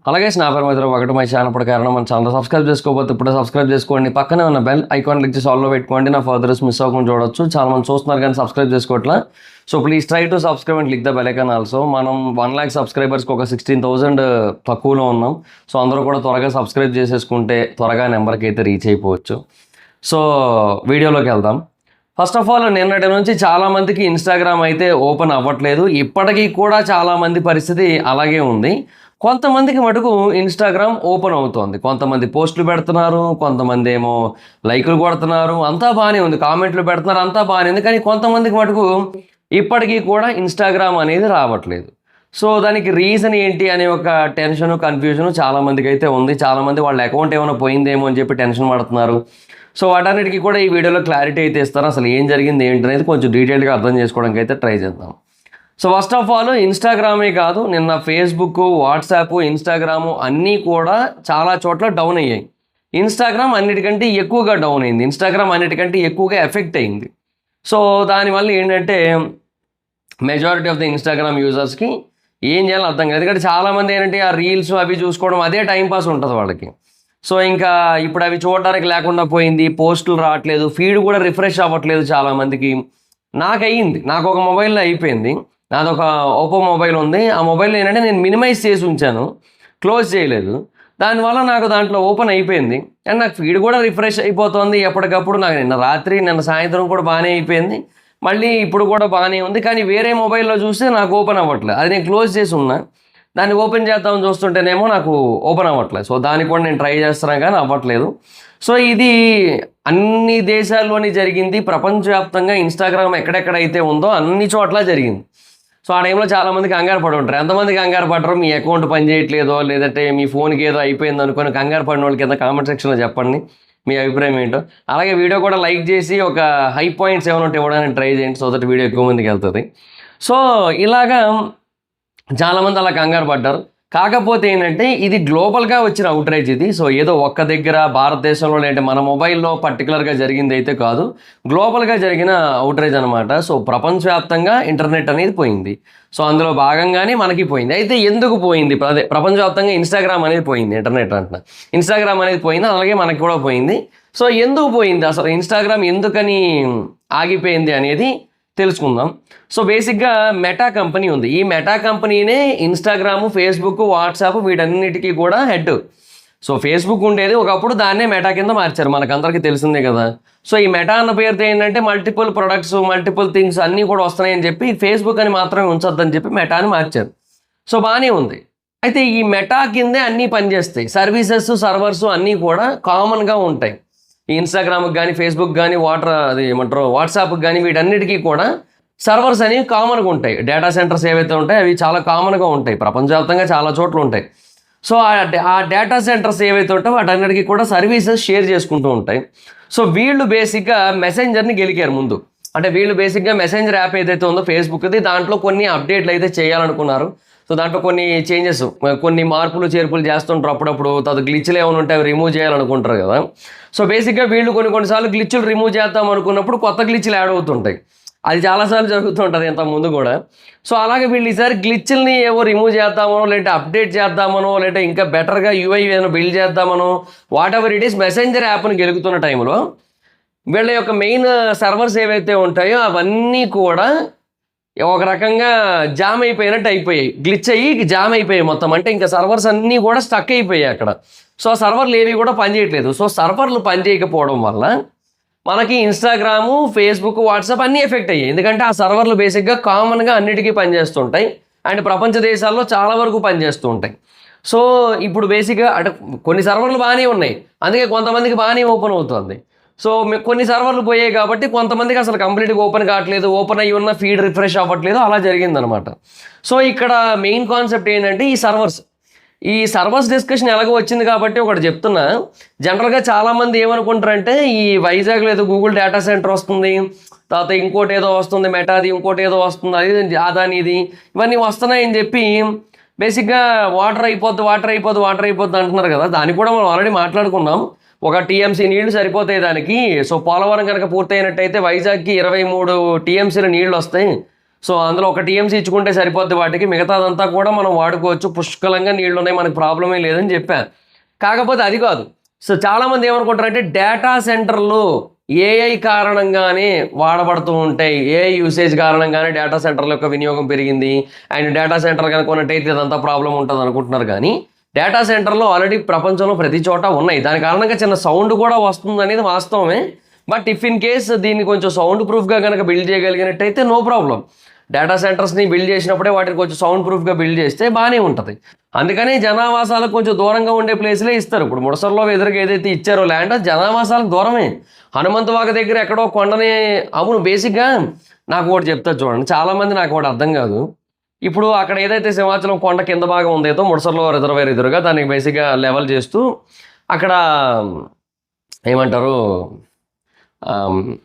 అలాగే నా పేరు మాత్రం ఒకటి మై ఛానల్ కారణం మన ఛానల్ సబ్స్క్రైబ్ చేసుకోకపోతే ఇప్పుడే సబ్స్క్రైబ్ చేసుకోండి. పక్కనే ఉన్న బెల్ ఐకాన్ క్లిక్ చేసి ఆల్లో పెట్టుకోండి. నా ఫర్దర్స్ మిస్ అవ్వకుండా చూడొచ్చు. చాలా మంది చూస్తున్నారు కానీ సబ్స్క్రైబ్ చేసుకోవట్లా. So please try to subscribe and click the bell icon also. మనం 1 lakh సబ్స్క్రైబర్స్కి ఒక 16,000 తక్కువలో ఉన్నాం. సో అందరూ కూడా త్వరగా సబ్స్క్రైబ్ చేసేసుకుంటే త్వరగా నెంబర్కి అయితే రీచ్ అయిపోవచ్చు. సో వీడియోలోకి వెళ్దాం. ఫస్ట్ ఆఫ్ ఆల్ నిన్నటి నుంచి చాలామందికి ఇన్స్టాగ్రామ్ అయితే ఓపెన్ అవ్వట్లేదు. ఇప్పటికీ కూడా చాలామంది పరిస్థితి అలాగే ఉంది. కొంతమందికి మటుకు ఇన్స్టాగ్రామ్ ఓపెన్ అవుతోంది. కొంతమంది పోస్టులు పెడుతున్నారు, కొంతమంది ఏమో లైకులు కొడుతున్నారు, అంతా బాగానే ఉంది. కామెంట్లు పెడుతున్నారు, అంతా బాగానే ఉంది. కానీ కొంతమందికి మటుకు ఇప్పటికీ కూడా ఇన్స్టాగ్రామ్ అనేది రావట్లేదు. సో దానికి రీజన్ ఏంటి అనే ఒక టెన్షన్, కన్ఫ్యూజన్ చాలామందికి అయితే ఉంది. చాలామంది వాళ్ళ అకౌంట్ ఏమైనా పోయిందేమో అని చెప్పి టెన్షన్ పడుతున్నారు. సో వాటన్నిటికీ కూడా ఈ వీడియోలో క్లారిటీ అయితే ఇస్తాను. అసలు ఏం జరిగింది ఏంటి అనేది కొంచెం డీటెయిల్గా అర్థం చేసుకోవడానికి అయితే ట్రై చేద్దాం. సో ఫస్ట్ ఆఫ్ ఆల్ ఇన్స్టాగ్రామే కాదు, నిన్న ఫేస్బుక్, వాట్సాప్, ఇన్స్టాగ్రాము అన్నీ కూడా చాలా చోట్ల డౌన్ అయ్యాయి. ఇన్స్టాగ్రామ్ అన్నిటికంటే ఎక్కువగా డౌన్ అయింది. ఇన్స్టాగ్రామ్ అన్నిటికంటే ఎక్కువగా ఎఫెక్ట్ అయింది. సో దానివల్ల ఏంటంటే మెజారిటీ ఆఫ్ ద ఇన్స్టాగ్రామ్ యూజర్స్కి ఏం చేయాలో అర్థం కాదు. ఎందుకంటే చాలామంది ఏంటంటే ఆ రీల్స్ అవి చూసుకోవడం అదే టైంపాస్ ఉంటుంది వాళ్ళకి. సో ఇంకా ఇప్పుడు అవి చూడడానికి లేకుండా పోయింది, పోస్టులు రావట్లేదు, ఫీడ్ కూడా రిఫ్రెష్ అవ్వట్లేదు చాలామందికి. నాకు ఒక మొబైల్లో అయిపోయింది. నాదొక ఓపో మొబైల్ ఉంది. ఆ మొబైల్లో ఏంటంటే నేను మినిమైజ్ చేసి ఉంచాను, క్లోజ్ చేయలేదు. దానివల్ల నాకు దాంట్లో ఓపెన్ అయిపోయింది అండ్ నాకు ఫీడ్ కూడా రిఫ్రెష్ అయిపోతుంది ఎప్పటికప్పుడు. నాకు నిన్న సాయంత్రం కూడా బాగానే అయిపోయింది, మళ్ళీ ఇప్పుడు కూడా బాగానే ఉంది. కానీ వేరే మొబైల్లో చూస్తే నాకు ఓపెన్ అవ్వట్లేదు. అది నేను క్లోజ్ చేసి ఉన్నా, దాన్ని ఓపెన్ చేద్దామని చూస్తుంటేనేమో నాకు ఓపెన్ అవ్వట్లేదు. సో దానికి కూడా నేను ట్రై చేస్తున్నాను కానీ అవ్వట్లేదు. సో ఇది అన్ని దేశాల్లోని జరిగింది. ప్రపంచవ్యాప్తంగా ఇన్స్టాగ్రామ్ ఎక్కడెక్కడైతే ఉందో అన్ని చోట్ల జరిగింది. సో ఆ టైంలో చాలామంది కంగారు పడి ఉంటారు. ఎంతమంది కంగారు పడరు? మీ అకౌంట్ పనిచేయట్లేదో లేదంటే మీ ఫోన్కి ఏదో అయిపోయింది అనుకొని కంగారు పడిన వాళ్ళకి కింద కామెంట్ సెక్షన్లో చెప్పండి మీ అభిప్రాయం ఏంటో. అలాగే వీడియో కూడా లైక్ చేసి ఒక హై పాయింట్స్ ఏమైనా ఉంటే ఇవ్వడానికి ట్రై చేయండి. సో దట్ వీడియో ఎక్కువ మందికి వెళ్తుంది. సో ఇలాగా చాలామంది అలా కంగారు పడ్డారు. కాకపోతే ఏంటంటే ఇది గ్లోబల్గా వచ్చిన అవుట్రేజ్ ఇది. సో ఏదో ఒక్క దగ్గర భారతదేశంలో లేదంటే మన మొబైల్లో పర్టికులర్గా జరిగింది అయితే కాదు, గ్లోబల్గా జరిగిన అవుట్రేజ్ అనమాట. సో ప్రపంచవ్యాప్తంగా ఇంటర్నెట్ అనేది పోయింది. సో అందులో భాగంగానే మనకి పోయింది. అయితే ఎందుకు పోయింది? అదే ప్రపంచవ్యాప్తంగా ఇన్స్టాగ్రామ్ అనేది పోయింది. ఇంటర్నెట్ అంటున్నా, ఇన్స్టాగ్రామ్ అనేది పోయింది, అలాగే మనకి కూడా పోయింది. సో ఎందుకు పోయింది అసలు? ఇన్స్టాగ్రామ్ ఎందుకని ఆగిపోయింది అనేది తెలుసుకుందాం. సో బేసిక్గా మెటా కంపెనీ ఉంది. ఈ మెటా కంపెనీనే ఇన్స్టాగ్రాము, ఫేస్బుక్, వాట్సాప్ వీటన్నిటికీ కూడా హెడ్. సో ఫేస్బుక్ ఉండేది ఒకప్పుడు, దాన్నే మెటా కింద మార్చారు, మనకందరికీ తెలిసిందే కదా. సో ఈ మెటా అన్న పేరుతో ఏంటంటే మల్టిపుల్ ప్రొడక్ట్స్, మల్టిపుల్ థింగ్స్ అన్నీ కూడా వస్తున్నాయని చెప్పి ఫేస్బుక్ అని మాత్రమే ఉంచొద్దని చెప్పి మెటాని మార్చారు. సో బాగానే ఉంది. అయితే ఈ మెటా కిందే అన్నీ పనిచేస్తాయి. సర్వీసెస్, సర్వర్స్ అన్నీ కూడా కామన్గా ఉంటాయి. ఈ ఇన్స్టాగ్రామ్కి కానీ, ఫేస్బుక్ కానీ, వాట్సాప్కి కానీ వీటన్నిటికీ కూడా సర్వర్స్ అనేవి కామన్గా ఉంటాయి. డేటా సెంటర్స్ ఏవైతే ఉంటాయో అవి చాలా కామన్గా ఉంటాయి, ప్రపంచవ్యాప్తంగా చాలా చోట్ల ఉంటాయి. సో ఆ డేటా సెంటర్స్ ఏవైతే ఉంటాయో వాటన్నిటికీ కూడా సర్వీసెస్ షేర్ చేసుకుంటూ ఉంటాయి. సో వీళ్ళు బేసిక్గా మెసెంజర్ని గెలికారు ముందు. అంటే వీళ్ళు బేసిక్గా మెసెంజర్ యాప్ ఏదైతే ఉందో ఫేస్బుక్ది, దాంట్లో కొన్ని అప్డేట్లు అయితే చేయాలనుకున్నారు. సో దాంట్లో కొన్ని చేంజెస్, కొన్ని మార్పులు చేర్పులు చేస్తుంటారు అప్పుడప్పుడు. తర్వాత గ్లిచ్లు ఏమైనా ఉంటే అవి రిమూవ్ చేయాలనుకుంటారు కదా. సో బేసిక్గా వీళ్ళు కొన్నిసార్లు గ్లిచ్లు రిమూవ్ చేద్దాం అనుకున్నప్పుడు కొత్త గ్లిచ్లు యాడ్ అవుతుంటాయి. అది చాలాసార్లు జరుగుతుంటుంది ఇంత ముందు కూడా. సో అలాగే వీళ్ళు ఈసారి గ్లిచ్ల్ని ఏవో రిమూవ్ చేద్దామనో, లేదంటే అప్డేట్ చేద్దామనో, లేదంటే ఇంకా బెటర్గా యూఐ ఏమైనా బిల్డ్ చేద్దామనో, whatever it is, messenger యాప్ని గెలుగుతున్న టైంలో వీళ్ళ యొక్క మెయిన్ సర్వర్స్ ఏవైతే ఉంటాయో అవన్నీ కూడా ఒక రకంగా జామ్ అయిపోయినట్టు అయిపోయాయి. గ్లిచ్ అయ్యి జామ్ అయిపోయాయి మొత్తం. అంటే ఇంకా సర్వర్స్ అన్నీ కూడా స్టక్ అయిపోయాయి అక్కడ. సో ఆ సర్వర్లు ఏవి కూడా పనిచేయట్లేదు. సో సర్వర్లు పనిచేయకపోవడం వల్ల మనకి ఇన్స్టాగ్రాము, ఫేస్బుక్, వాట్సాప్ అన్నీ ఎఫెక్ట్ అయ్యాయి. ఎందుకంటే ఆ సర్వర్లు బేసిక్గా కామన్గా అన్నిటికీ పనిచేస్తుంటాయి అండ్ ప్రపంచ దేశాల్లో చాలా వరకు పనిచేస్తూ ఉంటాయి. సో ఇప్పుడు బేసిక్గా అంటే కొన్ని సర్వర్లు బాగానే ఉన్నాయి, అందుకే కొంతమందికి బాగానే ఓపెన్ అవుతుంది. సో కొన్ని సర్వర్లు పోయాయి కాబట్టి కొంతమందికి అసలు కంప్లీట్గా ఓపెన్ కావట్లేదు, ఓపెన్ అయ్యి ఉన్న ఫీడ్ రిఫ్రెష్ అవ్వట్లేదు, అలా జరిగిందనమాట. సో ఇక్కడ మెయిన్ కాన్సెప్ట్ ఏంటంటే ఈ సర్వర్స్ డిస్కషన్ ఎలాగో వచ్చింది కాబట్టి ఒకటి చెప్తున్నా. జనరల్గా చాలామంది ఏమనుకుంటారంటే ఈ వైజాగ్లో ఏదో గూగుల్ డేటా సెంటర్ వస్తుంది, తర్వాత ఇంకోటి ఏదో వస్తుంది మెటాది, ఇంకోటి ఏదో వస్తుంది అది అదానిది, ఇవన్నీ వస్తున్నాయని చెప్పి బేసిక్గా వాటర్ అయిపోద్ది అంటున్నారు కదా. దానికి కూడా మనం ఆల్రెడీ మాట్లాడుకున్నాం. ఒక టీఎంసీ నీళ్లు సరిపోతాయి దానికి. సో పోలవరం కనుక పూర్తయినట్టయితే వైజాగ్కి 23 టీఎంసీల నీళ్ళు వస్తాయి. సో అందులో ఒక టీఎంసీ ఇచ్చుకుంటే సరిపోద్ది వాటికి, మిగతాదంతా కూడా మనం వాడుకోవచ్చు, పుష్కలంగా నీళ్లు ఉన్నాయి, మనకు ప్రాబ్లమే లేదని చెప్పాను. కాకపోతే అది కాదు. సో చాలామంది ఏమనుకుంటారంటే డేటా సెంటర్లు ఏఐ కారణంగానే వాడబడుతూ ఉంటాయి, ఏఐ యూసేజ్ కారణంగానే డేటా సెంటర్ల యొక్క వినియోగం పెరిగింది, అండ్ డేటా సెంటర్ కనుక ఉన్నట్టయితే ఇదంతా ప్రాబ్లం ఉంటుంది అనుకుంటున్నారు. కానీ డేటా సెంటర్లో ఆల్రెడీ ప్రపంచంలో ప్రతి చోట ఉన్నాయి, దాని కారణంగా చిన్న సౌండ్ కూడా వస్తుంది అనేది వాస్తవమే. బట్ ఇఫ్ ఇన్ కేస్ దీన్ని కొంచెం సౌండ్ ప్రూఫ్గా కనుక బిల్డ్ చేయగలిగినట్టయితే నో ప్రాబ్లం. డేటా సెంటర్స్ని బిల్డ్ చేసినప్పుడే వాటిని కొంచెం సౌండ్ ప్రూఫ్గా బిల్డ్ చేస్తే బాగానే ఉంటుంది. అందుకని జనావాసాలకు కొంచెం దూరంగా ఉండే ప్లేస్లే ఇస్తారు. ఇప్పుడు ముడసర్లో ఎదురుగా ఏదైతే ఇచ్చారో ల్యాండ్, జనావాసాలకు దూరమే. హనుమంతవాక దగ్గర ఎక్కడో కొండని, అవును బేసిక్గా నాకు ఒకటి చెప్తా చూడండి, చాలామంది నాకు ఒకటి అర్థం కాదు. ఇప్పుడు అక్కడ ఏదైతే సింహాచలం కొండ కింద భాగం ఉందేదో ముడసర్లో రిజర్వేర్ ఎదురుగా, దానికి బేసిక్గా లెవెల్ చేస్తూ అక్కడ ఏమంటారు,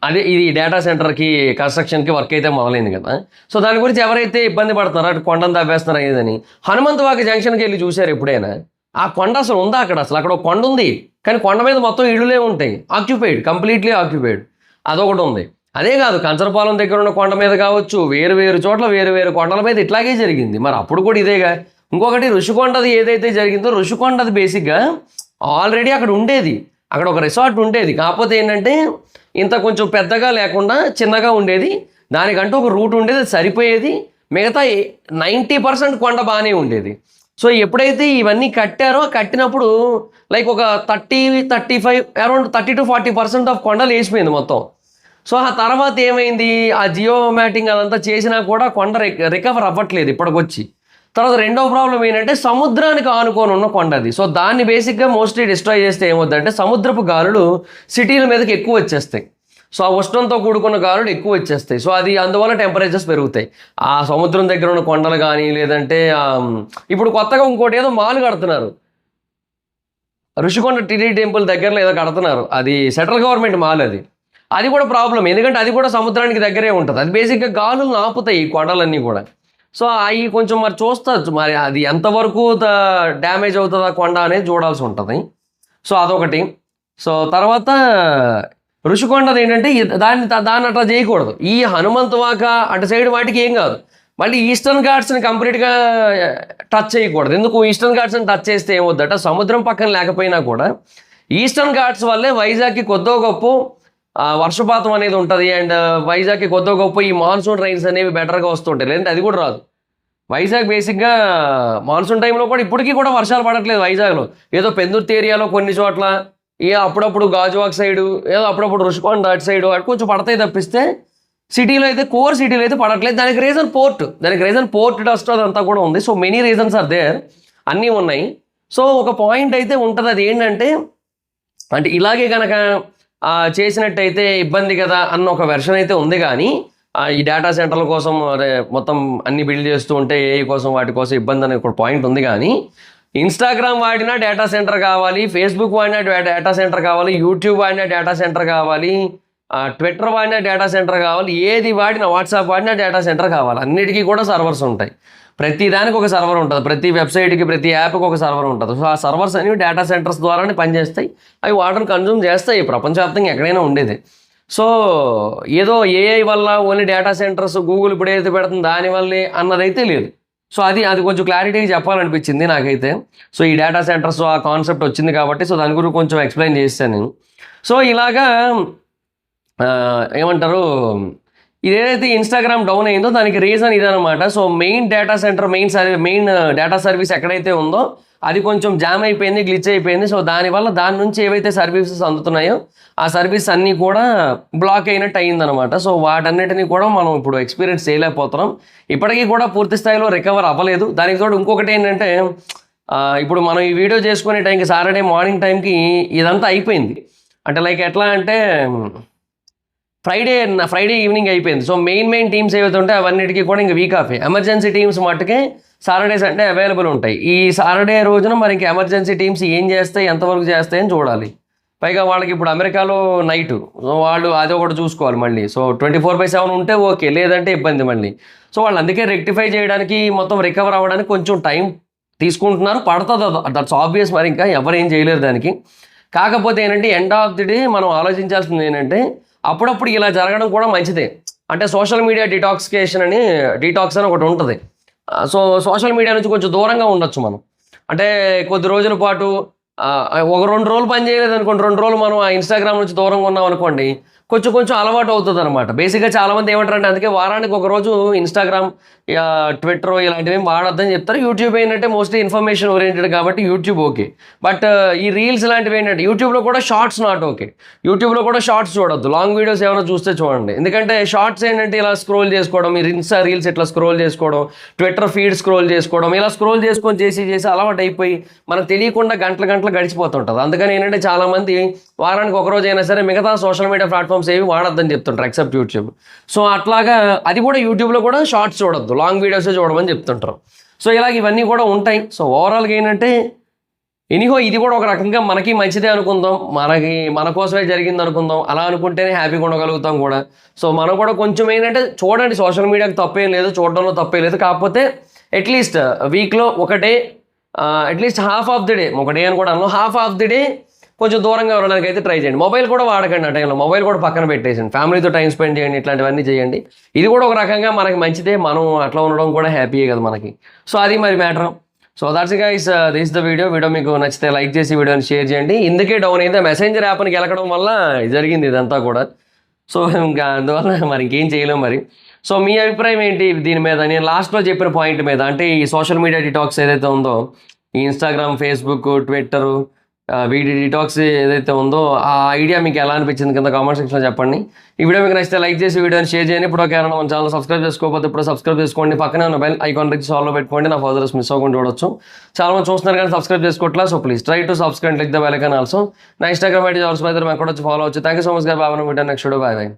అదే ఇది డేటా సెంటర్కి కన్స్ట్రక్షన్కి వర్క్ అయితే మొదలైంది కదా. సో దాని గురించి ఎవరైతే ఇబ్బంది పడుతున్నారో, అటు కొండను తవ్వేస్తున్నారు అయ్యేదని, హనుమంతవాక జంక్షన్కి వెళ్ళి చూశారు ఎప్పుడైనా? ఆ కొండ అసలు ఉందా అక్కడ? అసలు అక్కడ ఒక కొండ ఉంది, కానీ కొండ మీద మొత్తం ఇళ్ళులే ఉంటాయి, ఆక్యుపైడ్, కంప్లీట్లీ ఆక్యుపైడ్. అదొకటి ఉంది. అదే కాదు, కంచరపాలెం దగ్గర ఉన్న కొండ మీద కావచ్చు, వేరు వేరు చోట్ల వేరు వేరు కొండల మీద ఇట్లాగే జరిగింది. మరి అప్పుడు కూడా ఇదేగా. ఇంకొకటి ఋషికొండది ఏదైతే జరిగిందో, ఋషికొండది బేసిక్గా ఆల్రెడీ అక్కడ ఉండేది, అక్కడ ఒక రిసార్ట్ ఉండేది. కాకపోతే ఏంటంటే ఇంత కొంచెం పెద్దగా లేకుండా చిన్నగా ఉండేది, దానికంటూ ఒక రూట్ ఉండేది, అది సరిపోయేది. మిగతా 90% కొండ బాగానే ఉండేది. సో ఎప్పుడైతే ఇవన్నీ కట్టారో, కట్టినప్పుడు లైక్ ఒక 30-35 అరౌండ్ 30 to 40% ఆఫ్ కొండలు వేసిపోయింది మొత్తం. సో ఆ తర్వాత ఏమైంది, ఆ జియో మ్యాటింగ్ అదంతా చేసినా కూడా కొండ రికవర్ అవ్వట్లేదు ఇప్పటికొచ్చి. తర్వాత రెండవ ప్రాబ్లం ఏంటంటే సముద్రానికి ఆనుకొని ఉన్న కొండ అది. సో దాన్ని బేసిక్గా మోస్ట్లీ డిస్ట్రాయ్ చేస్తే ఏమవుతుందంటే సముద్రపు గాలులు సిటీల మీదకి ఎక్కువ వచ్చేస్తాయి. సో ఆ ఉష్ణంతో కూడుకున్న గాలులు ఎక్కువ వచ్చేస్తాయి. సో అది అందువల్ల టెంపరేచర్స్ పెరుగుతాయి. ఆ సముద్రం దగ్గర ఉన్న కొండలు కానీ, లేదంటే ఇప్పుడు కొత్తగా ఇంకోటి ఏదో మాల్ కడుతున్నారు, ఋషికొండ టీటీడీ టెంపుల్ దగ్గరలో ఏదో కడుతున్నారు, అది సెంట్రల్ గవర్నమెంట్ మాల్. అది కూడా ప్రాబ్లం, ఎందుకంటే అది కూడా సముద్రానికి దగ్గరే ఉంటుంది. అది బేసిక్గా గాలులను ఆపుతాయి ఈ కొండలన్నీ కూడా. సో అవి కొంచెం మరి చూస్తారు, మరి అది ఎంతవరకు డ్యామేజ్ అవుతుంది ఆ కొండ అనేది చూడాల్సి ఉంటుంది. సో అదొకటి. సో తర్వాత ఋషికొండది ఏంటంటే దాన్ని అట్లా చేయకూడదు. ఈ హనుమంతవాక అటు సైడ్ వాటికి ఏం కాదు, మళ్ళీ ఈస్టర్న్ ఘాట్స్ని కంప్లీట్గా టచ్ చేయకూడదు. ఎందుకు ఈస్టర్న్ ఘాట్స్ని టచ్ చేస్తే ఏమవుద్దట, సముద్రం పక్కన లేకపోయినా కూడా ఈస్టర్న్ ఘాట్స్ వల్లే వైజాగ్కి కొద్దో గొప్ప వర్షపాతం అనేది ఉంటుంది. అండ్ వైజాగ్కి కొద్దో గొప్ప ఈ మాన్సూన్ రైన్స్ అనేవి బెటర్గా వస్తుంటాయి, లేదంటే అది కూడా రాదు. వైజాగ్ బేసిక్గా మాన్సూన్ టైంలో కూడా ఇప్పటికీ కూడా వర్షాలు పడట్లేదు వైజాగ్లో. ఏదో పెందుర్తి ఏరియాలో కొన్ని చోట్ల, అప్పుడప్పుడు గాజువాక్ సైడు, ఏదో అప్పుడప్పుడు ఋషికొండ అటు సైడు అటు కొంచెం పడతాయి తప్పిస్తే సిటీలో అయితే, కోర్ సిటీలో అయితే పడట్లేదు. దానికి రీజన్ పోర్ట్ డస్ట్ అదంతా కూడా ఉంది. So many reasons are there, అన్నీ ఉన్నాయి. సో ఒక పాయింట్ అయితే ఉంటుంది, అది ఏంటంటే అంటే ఇలాగే కనుక చేసినట్టయితే ఇబ్బంది కదా అన్న ఒక వెర్షన్ అయితే ఉంది. కానీ ఈ డేటా సెంటర్ల కోసం మొత్తం అన్ని బిల్డ్ చేస్తూ ఉంటే ఏఐ కోసం వాటి కోసం ఇబ్బంది అనే ఒక పాయింట్ ఉంది. కానీ ఇన్స్టాగ్రామ్ వాడినా డేటా సెంటర్ కావాలి, ఫేస్బుక్ వాడినా డేటా సెంటర్ కావాలి, యూట్యూబ్ వాడినా డేటా సెంటర్ కావాలి, ట్విట్టర్ వాడినా డేటా సెంటర్ కావాలి, ఏది వాడినా, వాట్సాప్ వాడినా డేటా సెంటర్ కావాలి. అన్నిటికీ కూడా సర్వర్స్ ఉంటాయి, ప్రతి దానికి ఒక సర్వర్ ఉంటుంది, ప్రతి వెబ్సైట్కి ప్రతి యాప్కి ఒక సర్వర్ ఉంటుంది. సో ఆ సర్వర్స్ అనేవి డేటా సెంటర్స్ ద్వారానే పనిచేస్తాయి, అవి వాటర్ని కన్జ్యూమ్ చేస్తాయి. ప్రపంచవ్యాప్తంగా ఎక్కడైనా ఉండేది. సో ఏదో ఏఐ వల్ల ఓన్లీ డేటా సెంటర్స్ గూగుల్ ఇప్పుడు ఏదైతే పెడుతుంది దానివల్లే అన్నదైతే లేదు. సో అది కొంచెం క్లారిటీగా చెప్పాలనిపించింది నాకైతే. సో ఈ డేటా సెంటర్స్ ఆ కాన్సెప్ట్ వచ్చింది కాబట్టి సో దాని గురించి కొంచెం ఎక్స్ప్లెయిన్ చేస్తాను నేను. సో ఇలాగా ఏమంటారు, ఇదేదైతే ఇన్స్టాగ్రామ్ డౌన్ అయిందో దానికి రీజన్ ఇదనమాట. So main data centre, main data service ఎక్కడైతే ఉందో అది కొంచెం జామ్ అయిపోయింది, గ్లిచ్ అయిపోయింది. సో దాని నుంచి ఏవైతే సర్వీసెస్ అందుతున్నాయో ఆ సర్వీస్ అన్నీ కూడా బ్లాక్ అయినట్టు అయ్యిందనమాట. సో వాటన్నిటిని కూడా మనం ఇప్పుడు ఎక్స్పీరియన్స్ చేయలేకపోతున్నాం, ఇప్పటికీ కూడా పూర్తి స్థాయిలో రికవర్ అవ్వలేదు. దానికి తోడు ఇంకొకటి ఏంటంటే, ఇప్పుడు మనం ఈ వీడియో చేసుకునే టైంకి సాటర్డే మార్నింగ్ టైంకి ఇదంతా అయిపోయింది. అంటే లైక్ ఎట్లా అంటే ఫ్రైడే ఈవినింగ్ అయిపోయింది. సో మెయిన్ టీమ్స్ ఏవైతే ఉంటాయి అవన్నిటికీ కూడా ఇంకా వీక్ ఆఫ్. ఎమర్జెన్సీ టీమ్స్ మట్టుకే సాటర్డే సండే అవైలబుల్ ఉంటాయి. ఈ సాటర్డే రోజున మరి ఇంకా ఎమర్జెన్సీ టీమ్స్ ఏం చేస్తాయి, ఎంతవరకు చేస్తాయని చూడాలి. పైగా వాళ్ళకి ఇప్పుడు అమెరికాలో నైటు, సో వాళ్ళు అది ఒకటి చూసుకోవాలి మళ్ళీ. సో 24/7 ఉంటే ఓకే, లేదంటే ఇబ్బంది మళ్ళీ. సో వాళ్ళు అందుకే రెక్టిఫై చేయడానికి, మొత్తం రికవర్ అవ్వడానికి కొంచెం టైం తీసుకుంటున్నారు, పడుతుంది, దట్స్ ఆబ్వియస్. మరి ఇంకా ఎవరు ఏం చేయలేరు దానికి. కాకపోతే ఏంటంటే ఎండ్ ఆఫ్ ది డే మనం ఆలోచించాల్సింది ఏంటంటే అప్పుడప్పుడు ఇలా జరగడం కూడా మంచిదే. అంటే సోషల్ మీడియా డీటాక్స్ అని ఒకటి ఉంటుంది. సో సోషల్ మీడియా నుంచి కొంచెం దూరంగా ఉండొచ్చు మనం. అంటే కొద్ది రోజుల పాటు ఒక 2 రోజులు పని చేయలేదు అనుకోండి, 2 రోజులు మనం ఆ ఇన్స్టాగ్రామ్ నుంచి దూరంగా ఉన్నాం అనుకోండి, కొంచెం అలవాటు అవుతుంది అనమాట. బేసిక్గా చాలామంది ఏమంటారంటే అందుకే వారానికి ఒక రోజు ఇన్స్టాగ్రామ్, ట్విట్టర్ ఇలాంటివి ఏం వాడొద్దని చెప్తారు. యూట్యూబ్ ఏంటంటే మోస్ట్లీ ఇన్ఫర్మేషన్ ఓరియంటెడ్ కాబట్టి యూట్యూబ్ ఓకే. బట్ ఈ రీల్స్ లాంటివి ఏంటంటే యూట్యూబ్లో కూడా షార్ట్స్ నాట్ ఓకే. యూట్యూబ్లో కూడా షార్ట్స్ చూడొద్దు, లాంగ్ వీడియోస్ ఏమైనా చూస్తే చూడండి. ఎందుకంటే షార్ట్స్ ఏంటంటే ఇలా స్క్రోల్ చేసుకోవడం, మీరు ఇన్స్టా రీల్స్ ఇట్లా స్క్రోల్ చేసుకోవడం, ట్విట్టర్ ఫీడ్ స్క్రోల్ చేసుకోవడం, ఇలా స్క్రోల్ చేసుకొని చేసి అలవాటు అయిపోయి మనకు తెలియకుండా గంటలు గడిచిపోతుంటుంది. అందుకని ఏంటంటే చాలామంది వారానికి ఒక రోజు అయినా సరే మిగతా సోషల్ మీడియా ప్లాట్ఫామ్స్ ఏవి వాడొద్దని చెప్తుంటారు ఎక్సెప్ట్ యూట్యూబ్. సో అట్లాగా అది కూడా యూట్యూబ్లో కూడా షార్ట్స్ చూడొద్దు, లాంగ్ వీడియోసే చూడమని చెప్తుంటారు. సో ఇలాగ ఇవన్నీ కూడా ఉంటాయి. సో ఓవరాల్గా ఏంటంటే ఎనీహో ఇది కూడా ఒక రకంగా మనకి మంచిదే అనుకుందాం, మన కోసమే జరిగింది అనుకుందాం. అలా అనుకుంటేనే హ్యాపీగా ఉండగలుగుతాం కూడా. సో మనం కూడా కొంచెం ఏంటంటే చూడండి, సోషల్ మీడియాకి తప్పేం లేదు, చూడడంలో తప్పేం లేదు. కాకపోతే అట్లీస్ట్ వీక్లో ఒక day, at least half of the day, ఒక డే అని కూడా అన్నాం, హాఫ్ ఆఫ్ ది డే కొంచెం దూరంగా ఉండడానికి అయితే ట్రై చేయండి. మొబైల్ కూడా వాడకండి ఆ టైంలో, మొబైల్ కూడా పక్కన పెట్టేసండి, ఫ్యామిలీతో టైం స్పెండ్ చేయండి, ఇట్లాంటివన్నీ చేయండి. ఇది కూడా ఒక రకంగా మనకి మంచిదే, మనం అట్లా ఉండడం కూడా హ్యాపీయే కదా మనకి. సో అది మరి matter. So that's guys, this the video మీకు నచ్చితే లైక్ చేసి వీడియోని షేర్ చేయండి. ఇందుకే డౌన్ అయితే మెసెంజర్ యాప్ని గెలకడం వల్ల జరిగింది ఇదంతా కూడా. సో ఇంకా అందువల్ల మరి ఇంకేం చేయలేం మరి. సో మీ అభిప్రాయం ఏంటి దీని మీద? నేను లాస్ట్లో చెప్పిన పాయింట్ మీద, అంటే ఈ సోషల్ మీడియా డిటాక్స్ ఏదైతే ఉందో, ఈ Instagram, Facebook, Twitter, video detox ఏదైతే ఉందో, ఆ ఐడియా మీకు ఎలా అనిపించింది కింద కామెంట్ సెక్షన్లో చెప్పండి. ఈ వీడియో మీకు నచ్చితే లైక్ చేసి వీడియోని షేర్ చేయండి. ఇప్పుడు ఎవరైనా మన ఛానల్ సబ్స్క్రైబ్ చేసుకోకపోతే ఇప్పుడు సబ్స్క్రైబ్ చేసుకోండి. పక్కనే ఉన్న బెల్ ఐకాన్ రిచ్ ఆల్లో పెట్టుకోండి, నా ఫర్దర్స్ మిస్ అవ్వకుండా చూడొచ్చు. చాలా మంది చూస్తున్నారు కానీ సబ్స్క్రైబ్ చేసుకోవట్లా. So please try to subscribe, click the bell icon also. నా ఇన్స్టాగ్రామ్ ఐడి జాబ్స్ బై అక్కడ వచ్చి ఫాలో అవచ్చు. థ్యాంక్ యూ సో మచ్ గారు. బాబా video next video. Bye by.